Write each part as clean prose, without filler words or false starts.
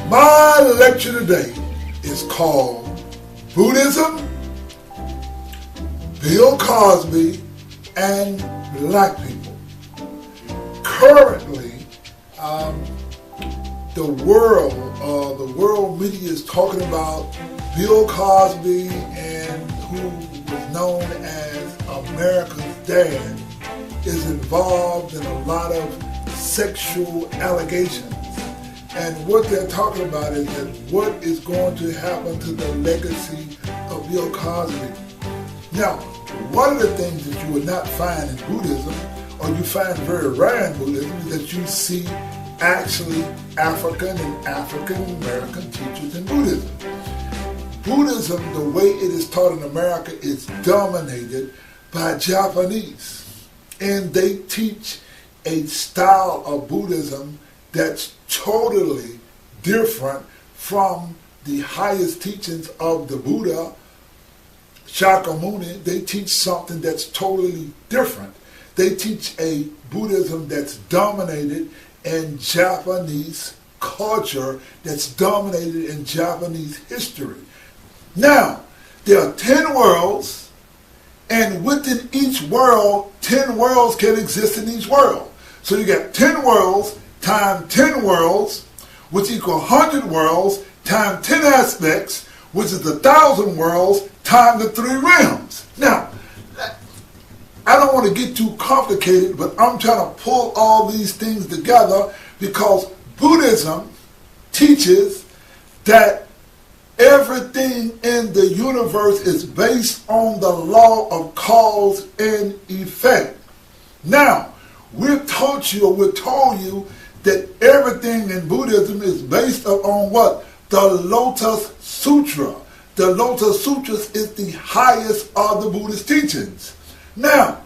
My lecture today is called Buddhism, Bill Cosby, and Black people. Currently, the world media is talking about Bill Cosby, and who was known as America's dad, is involved in a lot of sexual allegations. And what they're talking about is that what is going to happen to the legacy of Bill Cosby. Now, one of the things that you would not find in Buddhism, or you find very rare in Buddhism, is that you see actually African and African American teachers in Buddhism. Buddhism, the way it is taught in America, is dominated by Japanese. And they teach a style of Buddhism that's totally different from the highest teachings of the Buddha, Shakyamuni. They teach something that's totally different. They teach a Buddhism that's dominated in Japanese culture, that's dominated in Japanese history. Now, there are 10 worlds, and within each world, 10 worlds can exist in each world. So you got 10 worlds times 10 worlds, which equal 100 worlds times 10 aspects, which is 1,000 worlds times the 3 realms. Now, I don't want to get too complicated, but I'm trying to pull all these things together because Buddhism teaches that everything in the universe is based on the law of cause and effect. Now, we're told you that everything in Buddhism is based upon what? The Lotus Sutra. The Lotus Sutra is the highest of the Buddhist teachings. Now,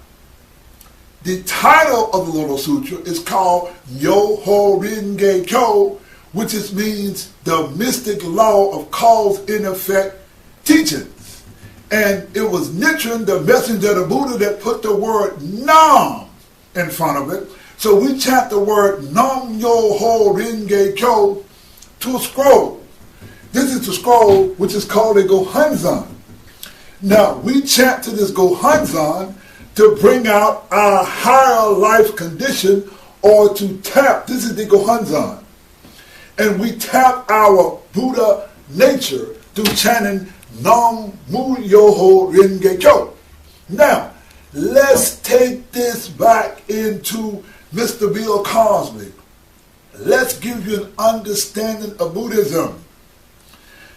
the title of the Lotus Sutra is called Yo-Ho Renge Kyo, which means the mystic law of cause and effect teachings. And it was Nichiren, the messenger of the Buddha, that put the word Nam in front of it. So we chant the word Nam Yo-Ho Renge Kyo to a scroll. This is the scroll which is called a Gohanzan. Now, we chant to this Gohanzan to bring out our higher life condition, or to tap. This is the Gohanzan. And we tap our Buddha nature through chanting Nam Mu Yo-Ho Renge Kyo. Now, let's take this back into Mr. Bill Cosby. Let's give you an understanding of Buddhism.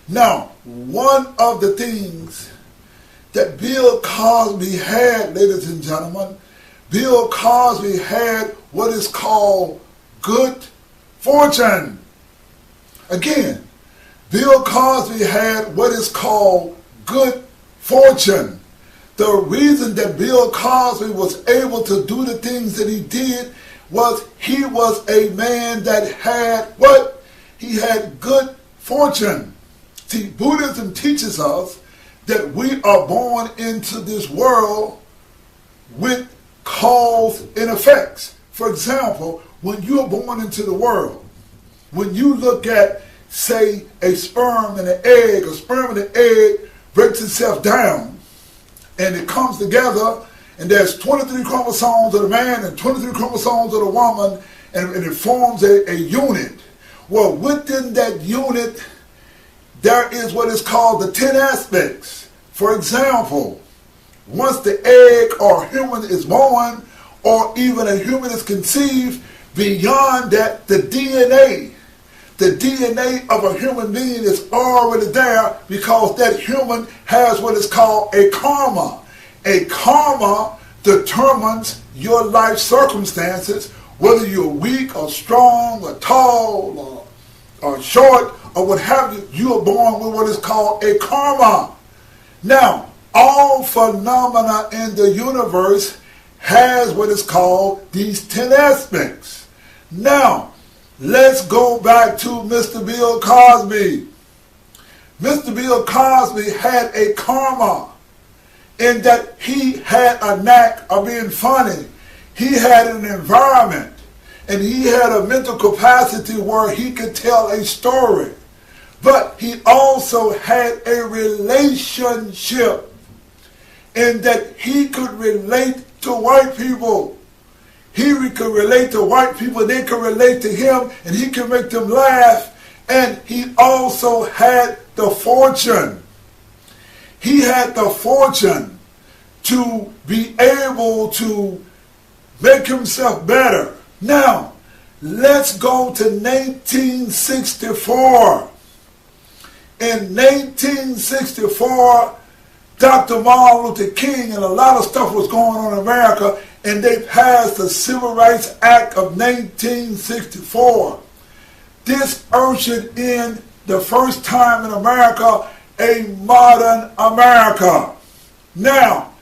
Now, one of the things that Bill Cosby had, ladies and gentlemen, Bill Cosby had what is called good fortune. Again, Bill Cosby had what is called good fortune. The reason that Bill Cosby was able to do the things that he did was he was a man that had what? He had good fortune. See, Buddhism teaches us that we are born into this world with cause and effects. For example, when you are born into the world, when you look at, say, a sperm and an egg, a sperm and an egg breaks itself down, and it comes together, and there's 23 chromosomes of the man and 23 chromosomes of the woman, and it forms a unit. Well, within that unit, there is what is called the 10 aspects. For example, once the egg or human is born, or even a human is conceived, beyond that, the DNA of a human being is already there, because that human has what is called a karma. A karma determines your life circumstances, whether you're weak or strong or tall or short or what have you. You are born with what is called a karma. Now, all phenomena in the universe has what is called these 10 aspects. Now, let's go back to Mr. Bill Cosby. Mr. Bill Cosby had a karma in that he had a knack of being funny. He had an environment. and he had a mental capacity where he could tell a story. But he also had a relationship in that he could relate to white people. He could relate to white people, they could relate to him, and he could make them laugh. And he also had the fortune. He had the fortune to be able to make himself better. Now, let's go to 1964. In 1964, Dr. Martin Luther King and a lot of stuff was going on in America, and they passed the Civil Rights Act of 1964. This ushered in the first time in America a modern America. Now,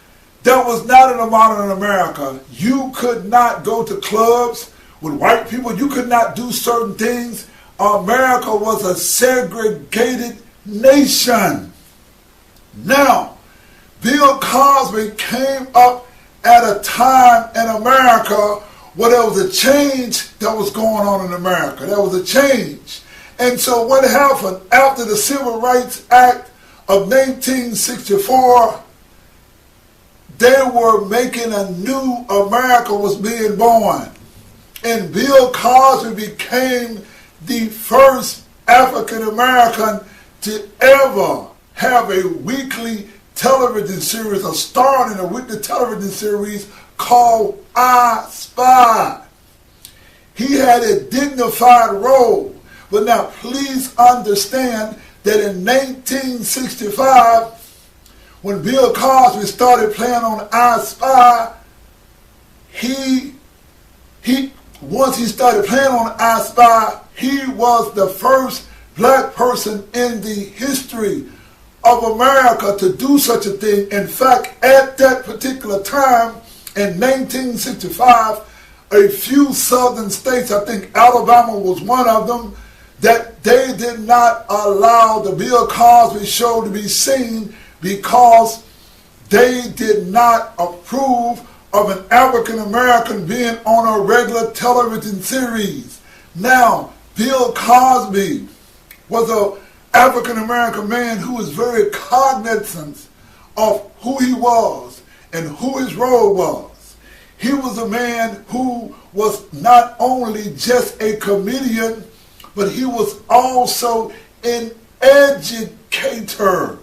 that was not in a modern America. You could not go to clubs with white people. You could not do certain things. America was a segregated nation. Now, Bill Cosby came up at a time in America where there was a change that was going on in America. There was a change. And so what happened after the Civil Rights Act of 1964, they were making a new America was being born. And Bill Cosby became the first African American to ever have a weekly television series, or star in a weekly television series called I Spy. He had a dignified role. But now please understand that in 1965, when Bill Cosby started playing on I Spy, once he started playing on I Spy, he was the first black person in the history of America to do such a thing. In fact, at that particular time, in 1965, a few southern states, I think Alabama was one of them, that they did not allow the Bill Cosby show to be seen because they did not approve of an African American being on a regular television series. Now, Bill Cosby was an African American man who was very cognizant of who he was and who his role was. He was a man who was not only just a comedian, but he was also an educator.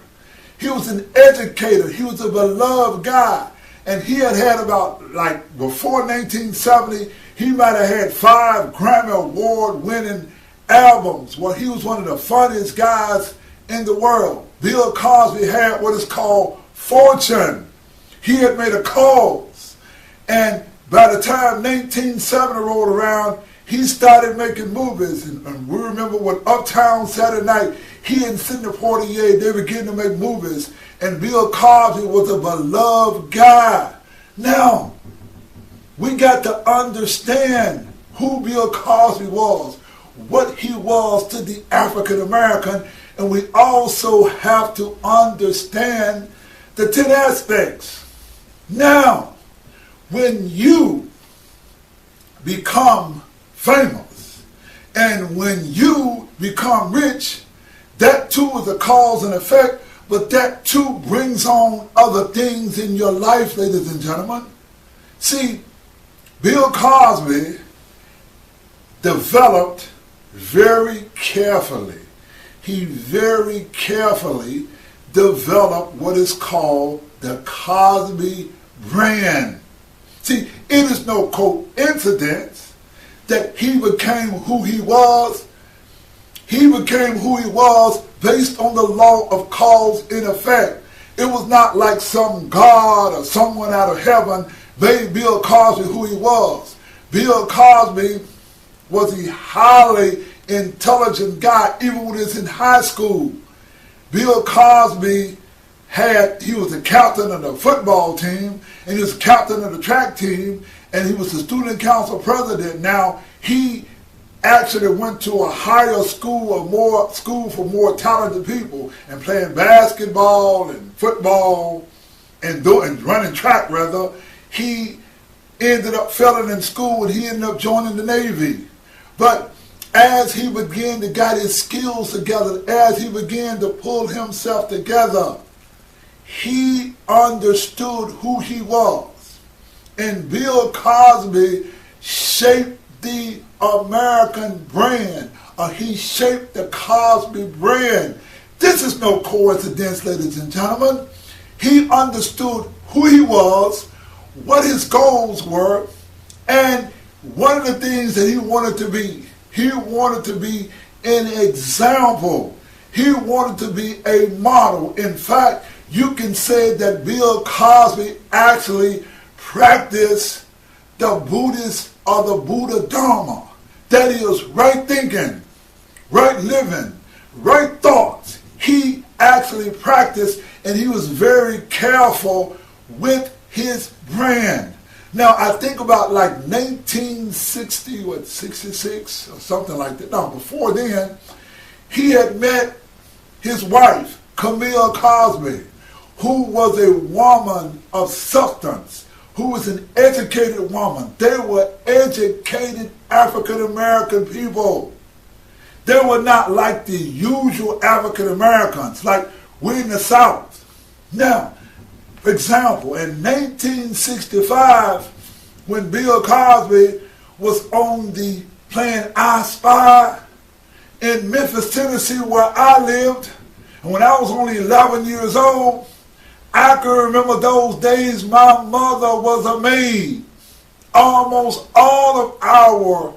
He was an educator. He was a beloved guy. And he had about, like, before 1970, he might have had 5 Grammy Award-winning albums. Well, he was one of the funniest guys in the world. Bill Cosby had what is called fortune. He had made a cause. And by the time 1970 rolled around, he started making movies. And we remember when Uptown Saturday Night, he and Sidney Poitier, they were getting to make movies. And Bill Cosby was a beloved guy. Now, we got to understand who Bill Cosby was, what he was to the African American, and we also have to understand the 10 aspects. Now, when you become famous and when you become rich, that too is a cause and effect, but that too brings on other things in your life, ladies and gentlemen. See, Bill Cosby developed very carefully. He very carefully developed what is called the Cosby brand. See, it is no coincidence that he became who he was. He became who he was based on the law of cause and effect. It was not like some God or someone out of heaven made Bill Cosby who he was. Bill Cosby was a highly intelligent guy even when he was in high school. Bill Cosby he was the captain of the football team, and he was the captain of the track team, and he was the student council president. Now, he actually went to a higher school, school for more talented people, and playing basketball and football and running track rather. He ended up failing in school and he ended up joining the Navy. But as he began to get his skills together, as he began to pull himself together, he understood who he was. And Bill Cosby shaped the American brand, or he shaped the Cosby brand. This is no coincidence, ladies and gentlemen. He understood who he was, what his goals were, and one of the things that he wanted to be. He wanted to be an example. He wanted to be a model. In fact, you can say that Bill Cosby actually practiced the Buddhist or the Buddha Dharma. That is, right thinking, right living, right thoughts. He actually practiced, and he was very careful with his brand. Now, I think about like 1960, 66 or something like that. No, before then, he had met his wife, Camille Cosby, who was a woman of substance, who was an educated woman. They were educated African American people. They were not like the usual African Americans, like we in the South. Now, for example, in 1965, when Bill Cosby was on the playing I Spy in Memphis, Tennessee, where I lived, and when I was only 11 years old, I can remember those days. My mother was a maid. Almost all of our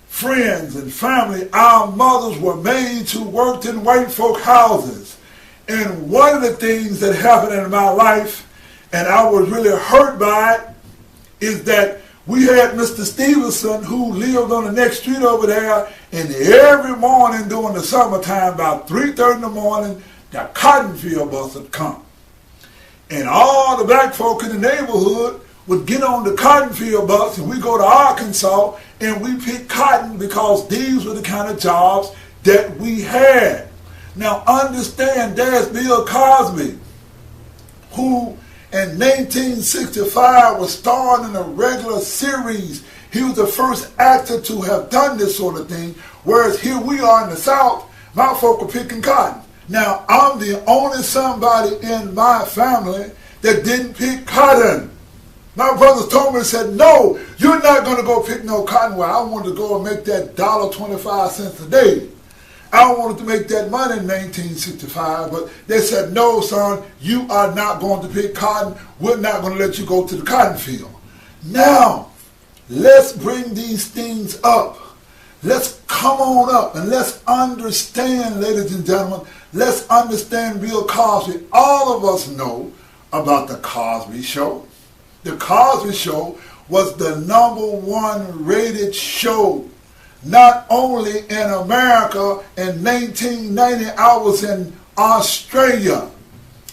friends and family, our mothers were maids who worked in white folk houses. And one of the things that happened in my life, and I was really hurt by it, is that we had Mr. Stevenson, who lived on the next street over there, and every morning during the summertime, about 3:30 in the morning, the cotton field bus would come. And all the black folk in the neighborhood would get on the cotton field bus, and we go to Arkansas, and we pick cotton because these were the kind of jobs that we had. Now understand, there's Bill Cosby, who in 1965 was starring in a regular series. He was the first actor to have done this sort of thing, whereas here we are in the South, my folk are picking cotton. Now, I'm the only somebody in my family that didn't pick cotton. My brothers told me, said, no, you're not going to go pick no cotton. Well, I wanted to go and make that $1.25 a day. I wanted to make that money in 1965, but they said, no, son, you are not going to pick cotton. We're not going to let you go to the cotton field. Now, let's bring these things up. Let's come on up and let's understand, ladies and gentlemen, let's understand Bill Cosby. All of us know about the Cosby Show. The Cosby Show was the #1 rated show, not only in America. In 1990, I was in Australia.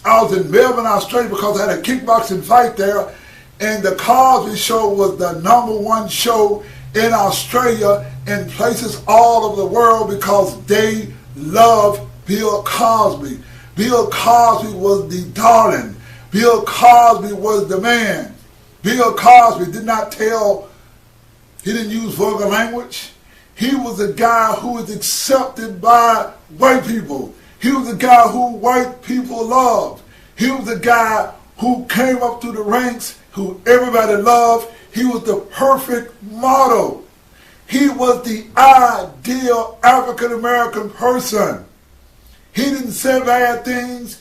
I was in Melbourne, Australia, because I had a kickboxing fight there, and the Cosby Show was the #1 show in Australia and places all over the world because they love Bill Cosby. Bill Cosby was the darling. Bill Cosby was the man. Bill Cosby he didn't use vulgar language. He was a guy who was accepted by white people. He was a guy who white people loved. He was a guy who came up through the ranks, who everybody loved. He was the perfect model. He was the ideal African-American person. He didn't say bad things.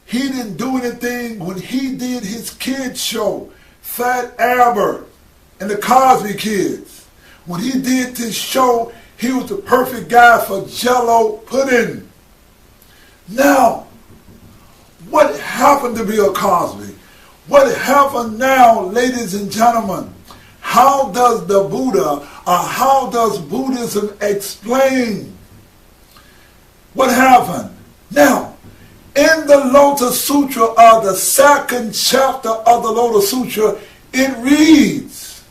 He didn't do anything. When he did his kids show, Fat Albert and the Cosby Kids, when he did this show, he was the perfect guy for Jell-O pudding. Now, what happened to Bill Cosby? What happened now, ladies and gentlemen? How does the Buddha, or how does Buddhism explain what happened? Now, in the Lotus Sutra, or the second chapter of the Lotus Sutra, it reads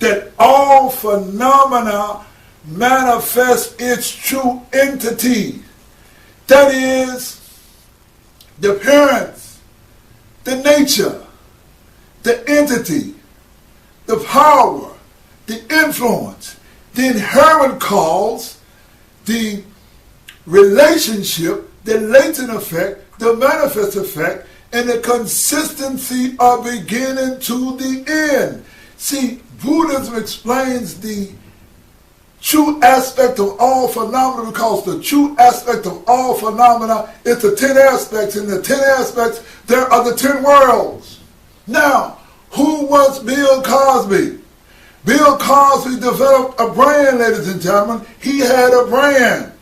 that all phenomena manifest its true entity. That is, the appearance, the nature, the entity, the power, the influence, the inherent cause, the relationship, the latent effect, the manifest effect, and the consistency of beginning to the end. See, Buddhism explains the true aspect of all phenomena, because the true aspect of all phenomena is the 10 aspects. In the 10 aspects, there are the 10 worlds. Now, who was Bill Cosby? Bill Cosby developed a brand, ladies and gentlemen. He had a brand.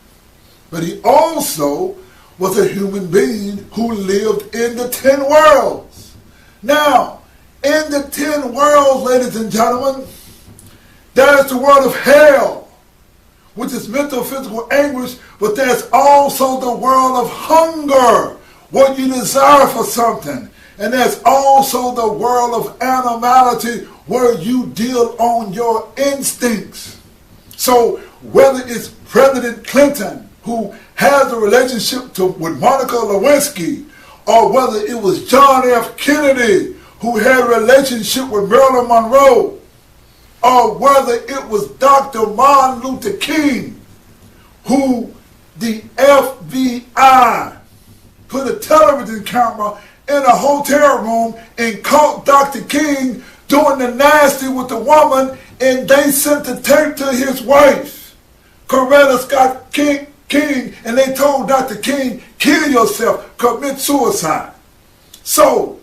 But he also was a human being who lived in the 10 worlds. Now, in the 10 worlds, ladies and gentlemen, there's the world of hell, which is mental, physical anguish, but there's also the world of hunger, what you desire for something. And there's also the world of animality, where you deal on your instincts. So whether it's President Clinton, who has a relationship with Monica Lewinsky, or whether it was John F. Kennedy, who had a relationship with Marilyn Monroe, or whether it was Dr. Martin Luther King, who the FBI put a television camera in a hotel room and caught Dr. King doing the nasty with the woman, and they sent the tape to his wife, Coretta Scott King, and they told Dr. King, kill yourself, commit suicide. So,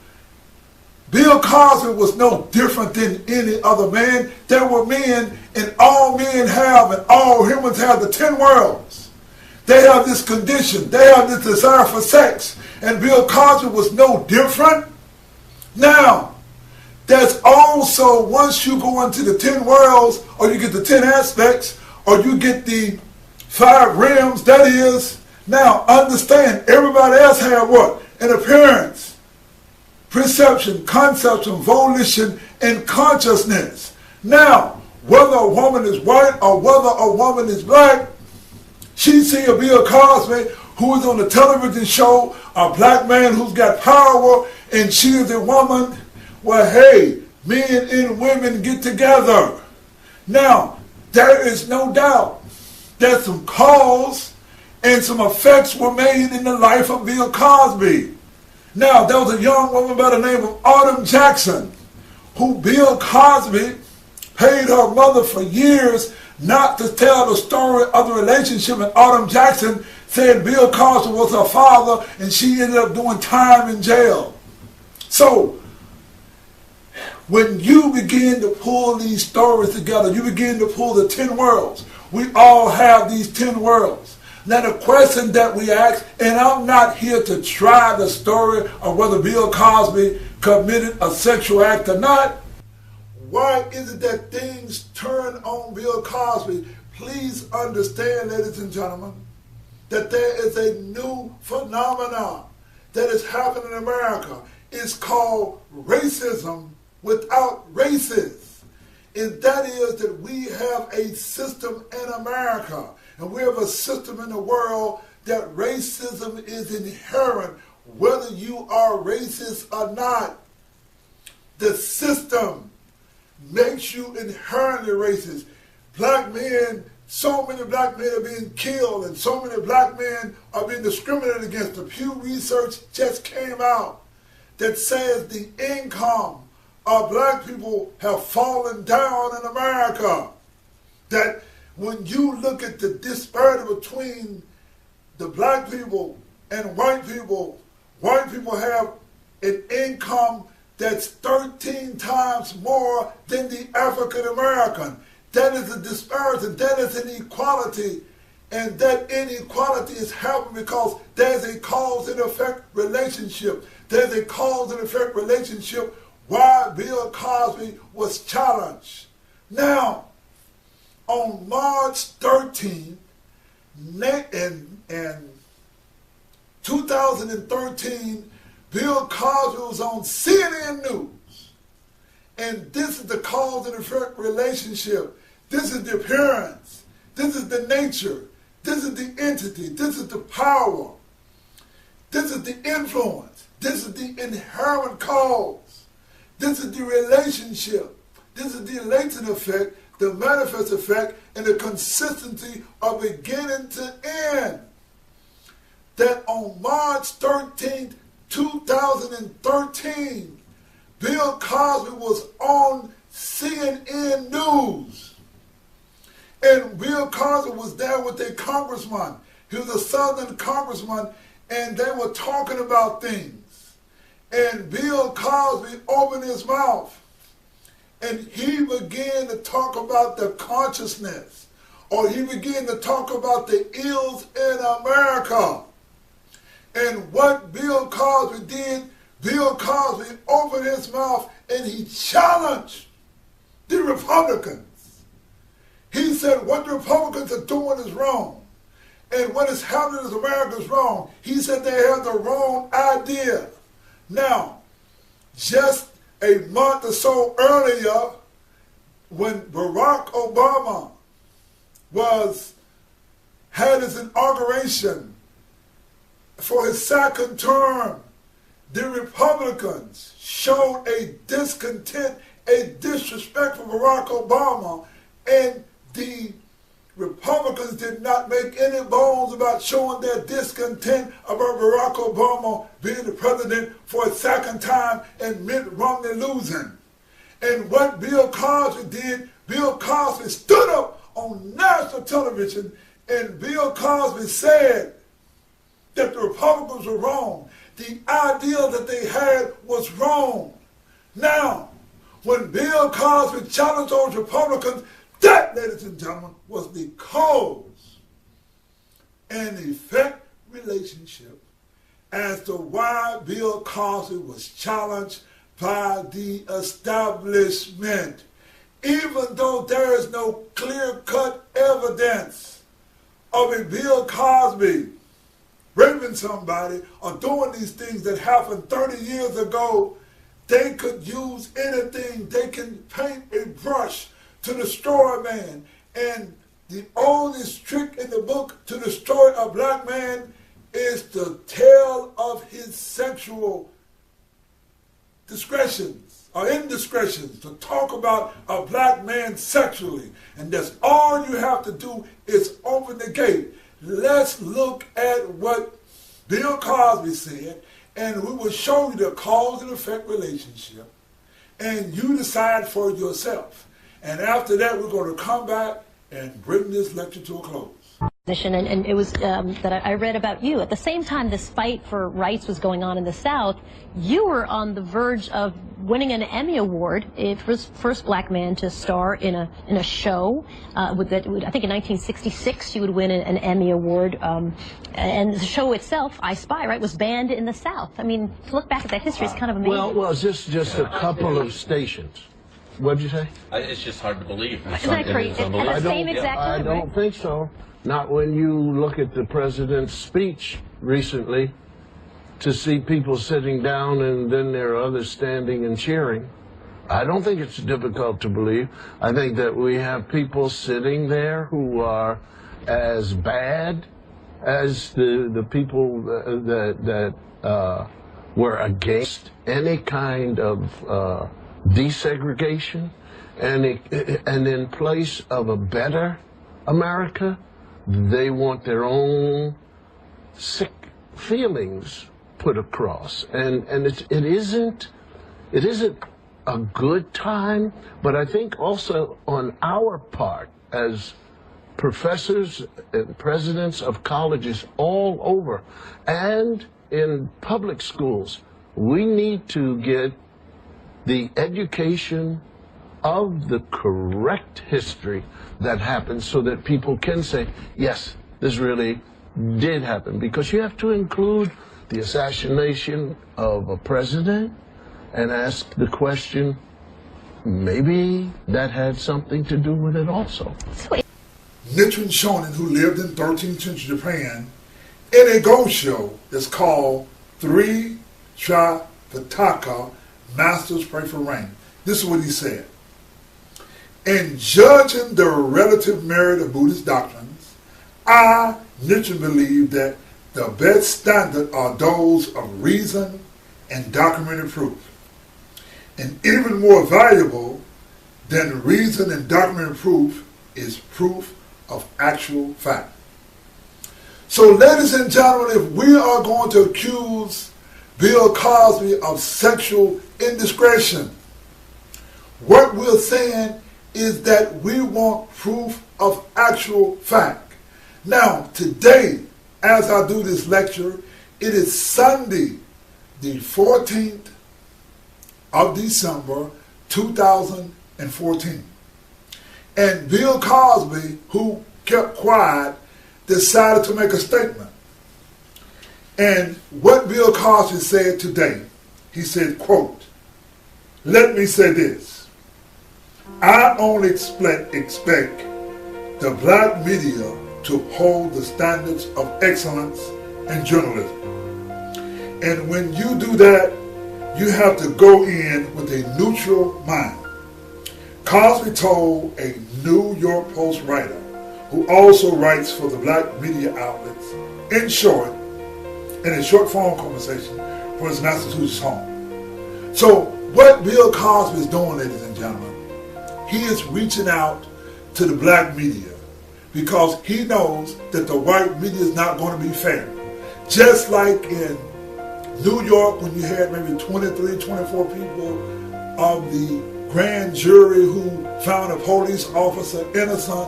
Bill Cosby was no different than any other man. There were men, and all men have, and all humans have the 10 worlds. They have this condition. They have this desire for sex. And Bill Cosby was no different. Now, there's also, once you go into the 10 worlds, or you get the 10 aspects, or you get the 5 realms, that is, now understand, everybody else had what? An appearance, perception, conception, volition, and consciousness. Now, whether a woman is white or whether a woman is black, she see a Bill Cosby who is on the television show, a black man who's got power, and she is a woman. Well, hey, men and women get together. Now, there is no doubt that some cause and some effects were made in the life of Bill Cosby. Now, there was a young woman by the name of Autumn Jackson, who Bill Cosby paid her mother for years not to tell the story of the relationship, and Autumn Jackson said Bill Cosby was her father, and she ended up doing time in jail. So, when you begin to pull these stories together, you begin to pull the 10 worlds. We all have these 10 worlds. Now the question that we ask, and I'm not here to try the story of whether Bill Cosby committed a sexual act or not. Why is it that things turn on Bill Cosby? Please understand, ladies and gentlemen, that there is a new phenomenon that is happening in America. It's called racism without races. And that is that we have a system in America, and we have a system in the world that racism is inherent, whether you are racist or not. The system makes you inherently racist. Black men, so many black men are being killed, and so many black men are being discriminated against. The Pew Research just came out that says the income of black people have fallen down in America. That when you look at the disparity between the black people and white people have an income that's 13 times more than the African American. That is a disparity, that is an inequality, and that inequality is happening because there's a cause and effect relationship. There's a cause and effect relationship why Bill Cosby was challenged. Now, on March 13th, in 2013, Bill Cosby was on CNN News. And this is the cause and effect relationship. This is the appearance. This is the nature. This is the entity. This is the power. This is the influence. This is the inherent cause. This is the relationship. This is the latent effect, the manifest effect, and the consistency of beginning to end. That on March 13th, 2013, Bill Cosby was on CNN News. And Bill Cosby was there with a congressman. He was a Southern congressman, and they were talking about things. And Bill Cosby opened his mouth, and he began to talk about the consciousness, or he began to talk about the ills in America. And what Bill Cosby did, Bill Cosby opened his mouth and he challenged the Republicans. He said what the Republicans are doing is wrong. And what is happening in America is wrong. He said they have the wrong idea. Now, just a month or so earlier, when Barack Obama had his inauguration for his second term, the Republicans showed a discontent, a disrespect for Barack Obama, and the Republicans did not make any bones about showing their discontent about Barack Obama being the president for a second time and Mitt Romney losing. And what Bill Cosby did, Bill Cosby stood up on national television, and Bill Cosby said that the Republicans were wrong. The idea that they had was wrong. Now, when Bill Cosby challenged those Republicans, that, ladies and gentlemen, was the cause and effect relationship as to why Bill Cosby was challenged by the establishment. Even though there is no clear-cut evidence of a Bill Cosby raping somebody or doing these things that happened 30 years ago, they could use anything. They can paint a brush to destroy a man. And the oldest trick in the book to destroy a black man is to tell of his sexual discretions or indiscretions, to talk about a black man sexually. And that's all you have to do is open the gate. Let's look at what Bill Cosby said, and we will show you the cause and effect relationship, and you decide for yourself. And after that, we're going to come back and bring this lecture to a close. And it was that I read about you. At the same time this fight for rights was going on in the South, you were on the verge of winning an Emmy Award. It was first black man to star in a show. I think in 1966 you would win an Emmy Award. And the show itself, I Spy, right, was banned in the South. I mean, to look back at that history, it's kind of amazing. Well, just a couple of stations. What did you say? It's just hard to believe. Isn't that crazy? At the same exact time, I don't think so. Not when you look at the president's speech recently, to see people sitting down and then there are others standing and cheering. I don't think it's difficult to believe. I think that we have people sitting there who are as bad as the people that were against any kind of desegregation, and in place of a better America, they want their own sick feelings put across, and it isn't a good time. But I think also on our part as professors and presidents of colleges all over and in public schools, we need to get the education of the correct history that happened so that people can say, yes, this really did happen. Because you have to include the assassination of a president and ask the question, maybe that had something to do with it also. Nichiren Shonin, who lived in 13th century Japan, in a ghost show that's called Three Tripitaka, Masters Pray for Rain. This is what he said. In judging the relative merit of Buddhist doctrines, I, Nichiren, believe that the best standard are those of reason and documented proof. And even more valuable, then reason and documented proof is proof of actual fact. So, ladies and gentlemen, if we are going to accuse Bill Cosby of sexual indiscretion, what we're saying is that we want proof of actual fact. Now, today, as I do this lecture, it is Sunday, the 14th of December, 2014. And Bill Cosby, who kept quiet, decided to make a statement. And what Bill Cosby said today, he said, quote, "Let me say this. I only expect the black media to hold the standards of excellence in journalism. And when you do that, you have to go in with a neutral mind." Cosby told a New York Post writer, who also writes for the black media outlets, in a short phone conversation from his Massachusetts home. So what Bill Cosby is doing, ladies and gentlemen, he is reaching out to the black media because he knows that the white media is not going to be fair. Just like in New York, when you had maybe 23, 24 people of the grand jury who found a police officer innocent,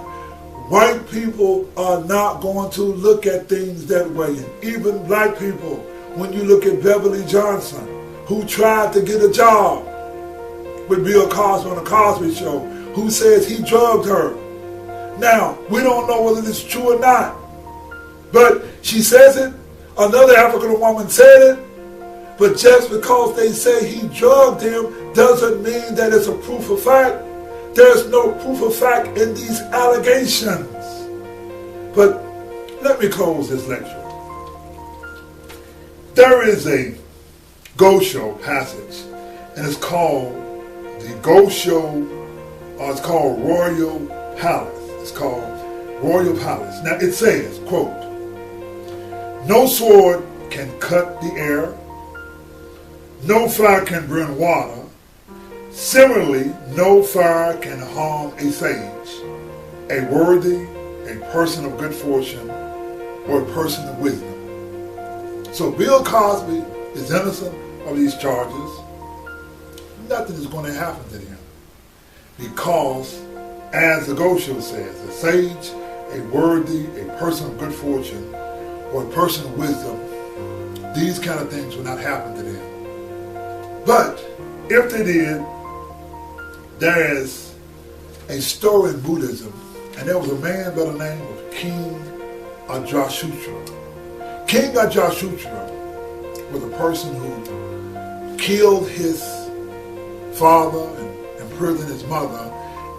white people are not going to look at things that way. And even black people, when you look at Beverly Johnson, who tried to get a job with Bill Cosby on the Cosby Show, who says he drugged her. Now, we don't know whether this is true or not, but she says it. Another African woman said it. But just because they say he drugged him doesn't mean that it's a proof of fact. There's no proof of fact in these allegations. But let me close this lecture. There is a Ghost Show passage, and it's called the Ghost Show, or it's called Royal Palace. It's called Royal Palace. Now it says, quote, "No sword can cut the air. No fire can burn water. Similarly, no fire can harm a sage, a worthy, a person of good fortune, or a person of wisdom." So Bill Cosby is innocent of these charges. Nothing is going to happen to him because, as the Ghost Show says, a sage, a worthy, a person of good fortune, or a person of wisdom, these kind of things will not happen to them. But if they did, there is a story in Buddhism, and there was a man by the name of King Ajahsutra. King Ajahsutra was a person who killed his father and imprisoned his mother,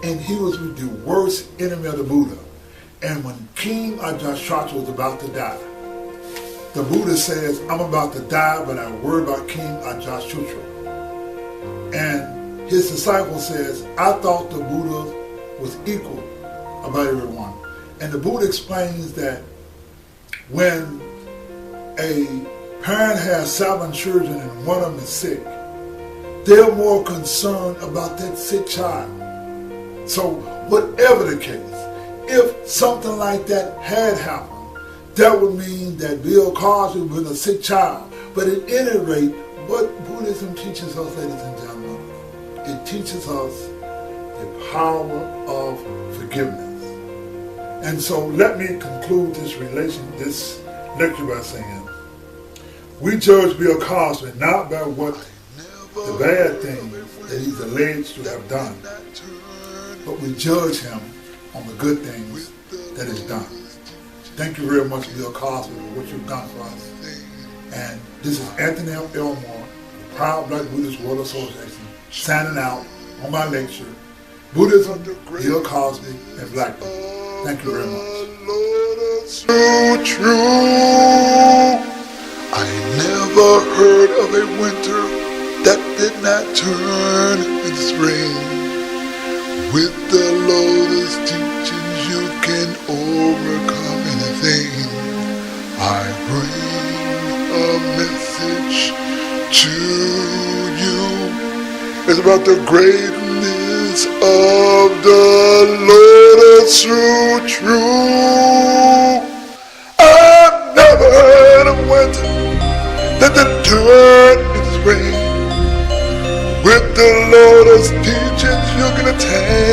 and he was the worst enemy of the Buddha. And when King Ajahsutra was about to die, the Buddha says, "I'm about to die, but I worry about King Ajahsutra." And his disciple says, "I thought the Buddha was equal about everyone." And the Buddha explains that when a parent has 7 children and one of them is sick, they're more concerned about that sick child. So whatever the case, if something like that had happened, that would mean that Bill Cosby was a sick child. But at any rate, what Buddhism teaches us, ladies and gentlemen, it teaches us the power of forgiveness. And so let me conclude this lecture by saying, we judge Bill Cosby not by what the bad things that he's alleged to have done, but we judge him on the good things that he's done. Thank you very much, Bill Cosby, for what you've done for us. And this is Anthony Elmore, the Proud Black Buddhist World Association, signing out on my lecture, Buddhism, Bill Cosby, and Black people. Thank you very much. So true. I never heard of a winter that did not turn into spring. With the Lotus teachings, you can overcome anything. I bring a message to you. It's about the greatness teachings of the Lotus Sutra. I've never heard of winter that didn't turn into spring. With the Lotus teachings you can attain